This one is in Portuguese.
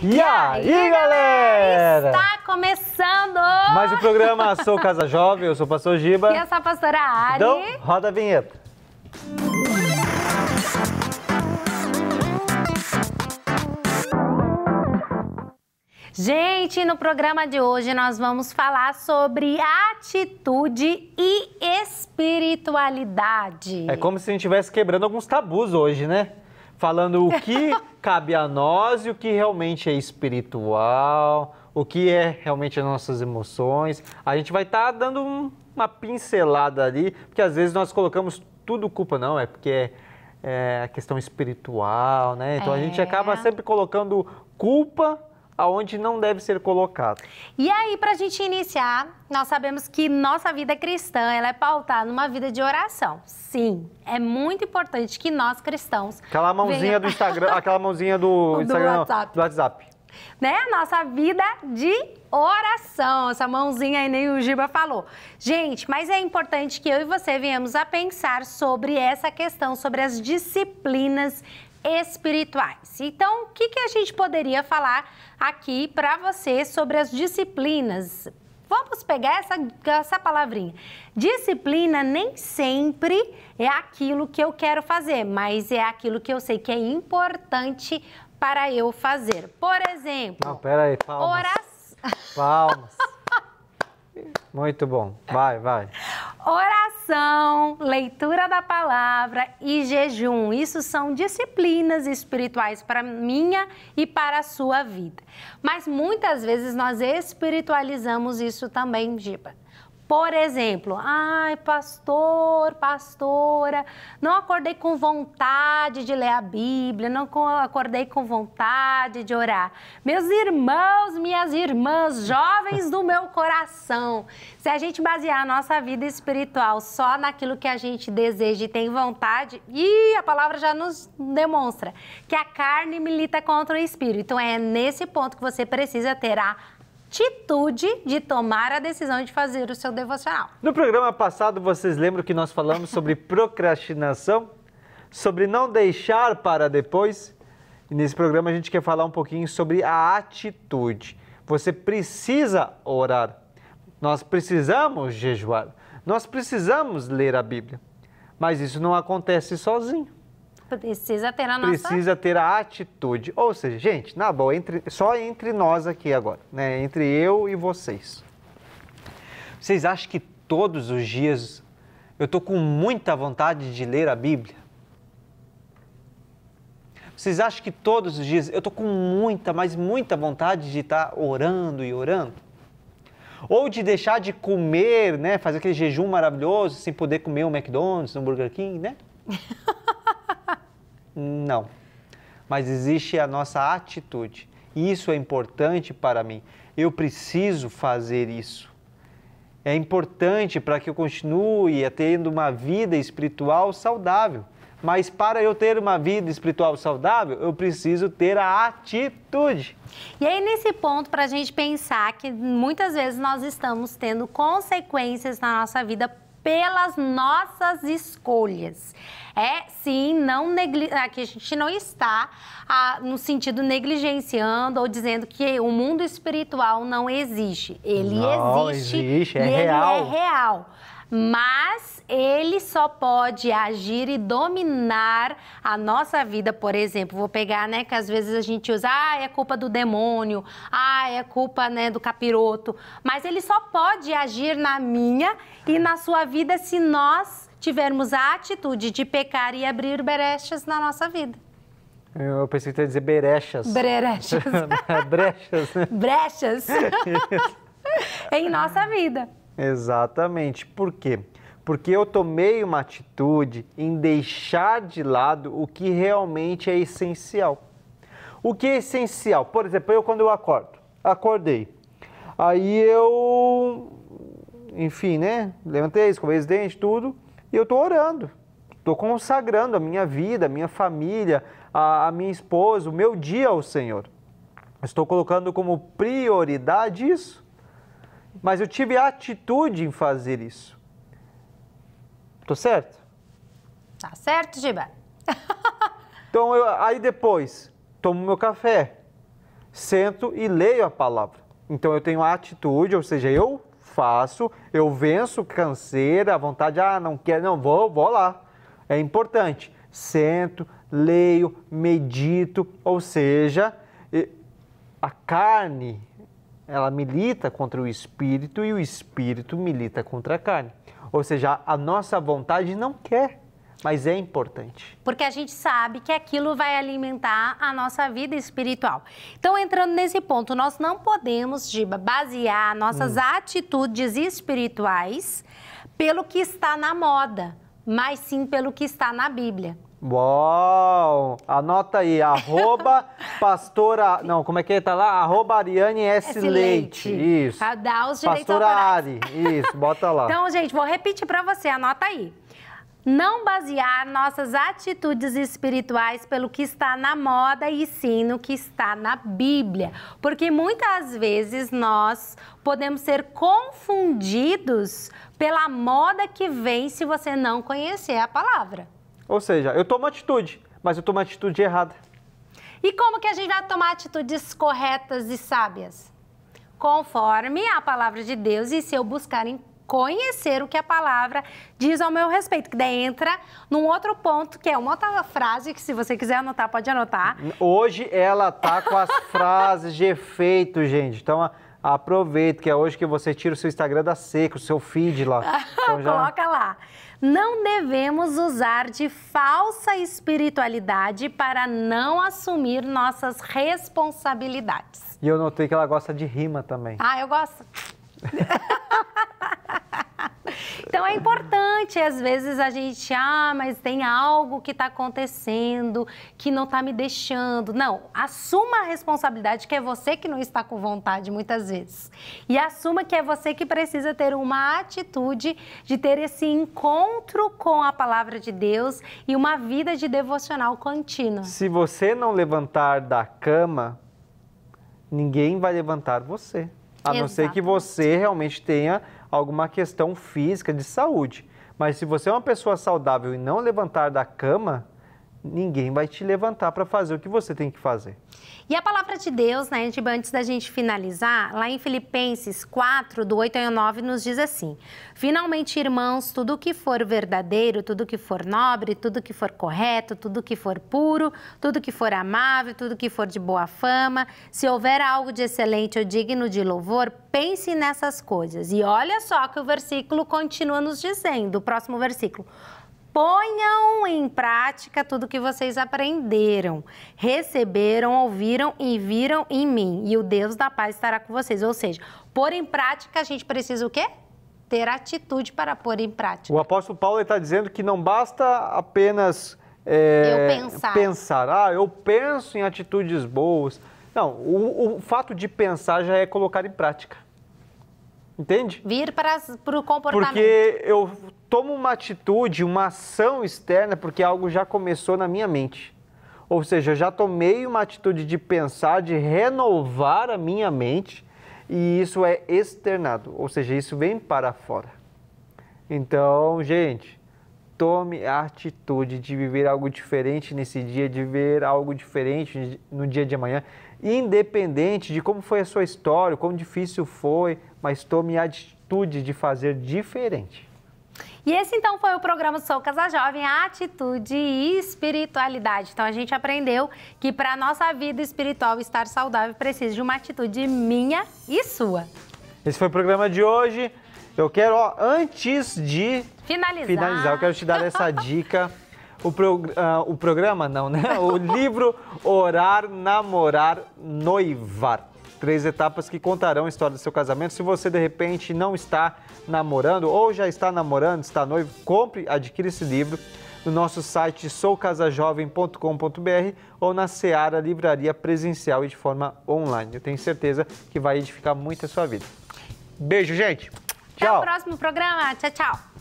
E aí, galera? Está começando Mais um programa Sou Casa Jovem, eu sou o pastor Giba. E eu sou a pastora Ari. Então, roda a vinheta. Gente, no programa de hoje nós vamos falar sobre atitude e espiritualidade. É como se a gente estivesse quebrando alguns tabus hoje, né? Falando o que cabe a nós e o que realmente é espiritual, o que é realmente as nossas emoções. A gente vai estar dando uma pincelada ali, porque às vezes nós colocamos tudo culpa, não, é porque é a questão espiritual, né? Então a gente acaba sempre colocando culpa aonde não deve ser colocado. E aí, para a gente iniciar, nós sabemos que nossa vida cristã, ela é pautada numa vida de oração. Sim, é muito importante que nós cristãos... Aquela mãozinha do Instagram, aquela mãozinha do Instagram, WhatsApp. do WhatsApp. Né? Nossa vida de oração, essa mãozinha aí nem o Giba falou. Gente, mas é importante que eu e você venhamos a pensar sobre essa questão, sobre as disciplinas espirituais. Então, o que a gente poderia falar aqui para você sobre as disciplinas? Vamos pegar essa palavrinha. Disciplina nem sempre é aquilo que eu quero fazer, mas é aquilo que eu sei que é importante para eu fazer. Por exemplo... Não, pera aí, palmas. Palmas. Muito bom. Vai. Oração, leitura da palavra e jejum. Isso são disciplinas espirituais para minha e para a sua vida. Mas muitas vezes nós espiritualizamos isso também, Giba. Por exemplo, ai, pastor, pastora, não acordei com vontade de ler a Bíblia, não acordei com vontade de orar. Meus irmãos, minhas irmãs, jovens do meu coração, se a gente basear a nossa vida espiritual só naquilo que a gente deseja e tem vontade, a palavra já nos demonstra que a carne milita contra o espírito. Então é nesse ponto que você precisa ter a atitude de tomar a decisão de fazer o seu devocional. No programa passado, vocês lembram que nós falamos sobre procrastinação? Sobre não deixar para depois? E nesse programa a gente quer falar um pouquinho sobre a atitude. Você precisa orar, nós precisamos jejuar, nós precisamos ler a Bíblia. Mas isso não acontece sozinho. Precisa ter Precisa ter a atitude. Ou seja, gente, na boa, só entre nós aqui agora, né? Entre eu e vocês. Vocês acham que todos os dias eu estou com muita vontade de ler a Bíblia? Vocês acham que todos os dias eu estou com muita, mas muita vontade de estar orando e orando? Ou de deixar de comer, né? Fazer aquele jejum maravilhoso sem poder comer um McDonald's, um Burger King, né? Não, mas existe a nossa atitude. Isso é importante para mim. Eu preciso fazer isso. É importante para que eu continue tendo uma vida espiritual saudável. Mas para eu ter uma vida espiritual saudável, eu preciso ter a atitude. E aí, nesse ponto, para a gente pensar que muitas vezes nós estamos tendo consequências na nossa vida pelas nossas escolhas. Sim, aqui a gente não está no sentido negligenciando ou dizendo que o mundo espiritual não existe. Ele existe, é real. Ele é real. Mas ele só pode agir e dominar a nossa vida, por exemplo. Vou pegar, né, que às vezes a gente usa, é culpa do demônio, é culpa, né, do capiroto. Mas ele só pode agir na minha e na sua vida se nós tivermos a atitude de pecar e abrir brechas na nossa vida. Eu pensei que ia dizer berechas. Brechas. Brechas, né? Brechas. Em nossa vida. Exatamente. Por quê? Porque eu tomei uma atitude em deixar de lado o que realmente é essencial. O que é essencial? Por exemplo, quando eu acordei. Aí enfim, né? Levantei, escovei os dentes, tudo. E eu estou orando. Estou consagrando a minha vida, a minha família, a minha esposa, o meu dia ao Senhor. Estou colocando como prioridade isso. Mas eu tive a atitude em fazer isso. Tô certo? Tá certo, Giba? Então, aí depois, tomo meu café. sento e leio a palavra. Então eu tenho a atitude, ou seja, eu faço, eu venço canseira, a vontade, não quero, não, vou lá. É importante. Sento, leio, medito, ou seja, a carne, ela milita contra o espírito e o espírito milita contra a carne. Ou seja, a nossa vontade não quer, mas é importante. Porque a gente sabe que aquilo vai alimentar a nossa vida espiritual. Então, entrando nesse ponto, nós não podemos, Giba, basear nossas atitudes espirituais pelo que está na moda, mas sim pelo que está na Bíblia. Uau! Anota aí, @pastora... Não, como é que tá lá? @Ariane S. Leite. Isso. Dá os direitos Pastora autorais. Ari. Isso, bota lá. Então, gente, vou repetir para você, anota aí. Não basear nossas atitudes espirituais pelo que está na moda e sim no que está na Bíblia. Porque muitas vezes nós podemos ser confundidos pela moda que vem se você não conhecer a palavra. Ou seja, eu tomo atitude, mas eu tomo atitude errada. E como que a gente vai tomar atitudes corretas e sábias? Conforme a palavra de Deus e se eu buscar conhecer o que a palavra diz ao meu respeito. Que daí entra num outro ponto, que é uma outra frase, que se você quiser anotar, pode anotar. Hoje ela tá com as frases de efeito, gente. Então aproveita, que é hoje que você tira o seu Instagram da seca, o seu feed lá. Então, Coloca lá. Não devemos usar de falsa espiritualidade para não assumir nossas responsabilidades. E eu notei que ela gosta de rima também. Eu gosto. Então é importante, às vezes a gente, mas tem algo que está acontecendo que não está me deixando. Não, assuma a responsabilidade que é você que não está com vontade muitas vezes. E assuma que é você que precisa ter uma atitude de ter esse encontro com a palavra de Deus e uma vida de devocional contínua. Se você não levantar da cama, ninguém vai levantar você. A não ser que você realmente tenha alguma questão física de saúde. Mas se você é uma pessoa saudável e não levantar da cama, ninguém vai te levantar para fazer o que você tem que fazer. E a palavra de Deus, né, antes da gente finalizar, lá em Filipenses 4, do 8 ao 9, nos diz assim: finalmente, irmãos, tudo que for verdadeiro, tudo que for nobre, tudo que for correto, tudo que for puro, tudo que for amável, tudo que for de boa fama, se houver algo de excelente ou digno de louvor, pense nessas coisas. E olha só que o versículo continua nos dizendo, o próximo versículo: ponham em prática tudo que vocês aprenderam, receberam, ouviram e viram em mim, e o Deus da paz estará com vocês. Ou seja, pôr em prática, a gente precisa o quê? Ter atitude para pôr em prática. O apóstolo Paulo está dizendo que não basta apenas pensar. Eu penso em atitudes boas. Não, o fato de pensar já é colocar em prática. Entende? Vir para o comportamento. Porque eu tomo uma atitude, uma ação externa, porque algo já começou na minha mente. Ou seja, eu já tomei uma atitude de pensar, de renovar a minha mente, e isso é externado, ou seja, isso vem para fora. Então, gente, tome a atitude de viver algo diferente nesse dia, de viver algo diferente no dia de amanhã, independente de como foi a sua história, quão difícil foi, mas tome a atitude de fazer diferente. E esse então foi o programa Sou Casa Jovem, Atitude e Espiritualidade. Então a gente aprendeu que para a nossa vida espiritual estar saudável precisa de uma atitude minha e sua. Esse foi o programa de hoje. Eu quero, antes de finalizar, eu quero te dar essa dica. O programa não, né? O livro Orar, Namorar, Noivar. 3 etapas que contarão a história do seu casamento. Se você, de repente, não está namorando ou já está namorando, está noivo, compre, adquira esse livro no nosso site soukasajovem.com.br ou na Seara Livraria presencial e de forma online. Eu tenho certeza que vai edificar muito a sua vida. Beijo, gente! Tchau! Até o próximo programa. Tchau, tchau!